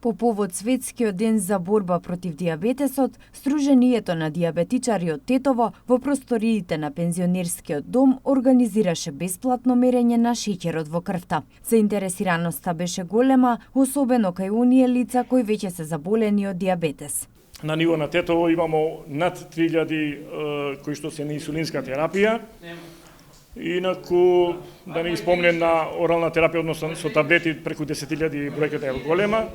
По повод Светскиот ден за борба против дијабетесот, Сдруженијето на дијабетичари од Тетово во просториите на пензионерскиот дом организираше бесплатно мерење на шеќерот во крвта. Заинтересираноста беше голема, особено кај оние лица кои веќе се заболени од дијабетес. На ниво на Тетово имамо над 3000 кои што се на инсулинска терапија. Инаку, да не спомнем на орална терапија, односно со таблети, преку 10.000 бројката е голема.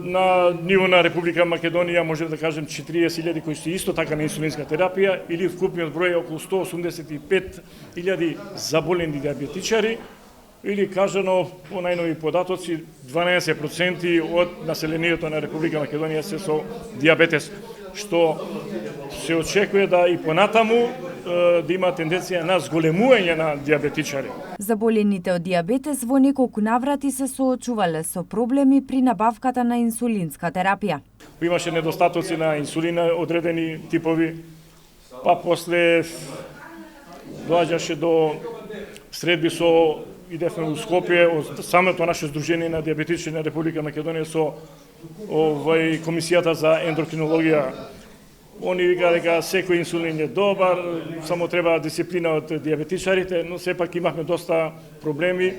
На ниво на Република Македонија може да кажем 40.000 кои се исто така на инсулинска терапија, или вкупниот број е околу 185.000 заболени дијабетичари, или кажано по најнови податоци 12% од населението на Република Македонија се со дијабетес, што се очекува да и понатаму да има тенденција на зголемување на дијабетичари. Заболените од дијабетес во неколку наврати се соочувале со проблеми при набавката на инсулинска терапија. Имаше недостатоци на инсулина, одредени типови, па после доаѓаше до средби со идевме во Скопје од самото наше Сдружение на дијабетичари на Република Македонија со Комисијата за ендокринологија. Они вика дека секој инсулин е добар, само треба дисциплина од дијабетичарите, но сепак имавме доста проблеми.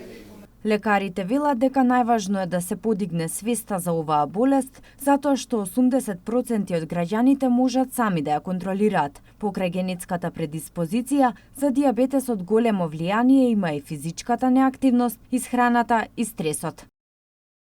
Лекарите велат дека најважно е да се подигне свеста за оваа болест, затоа што 80% од граѓаните можат сами да ја контролираат. Покрај генетската предиспозиција, за дијабетесот големо влијание има и физичката неактивност, исхраната и стресот.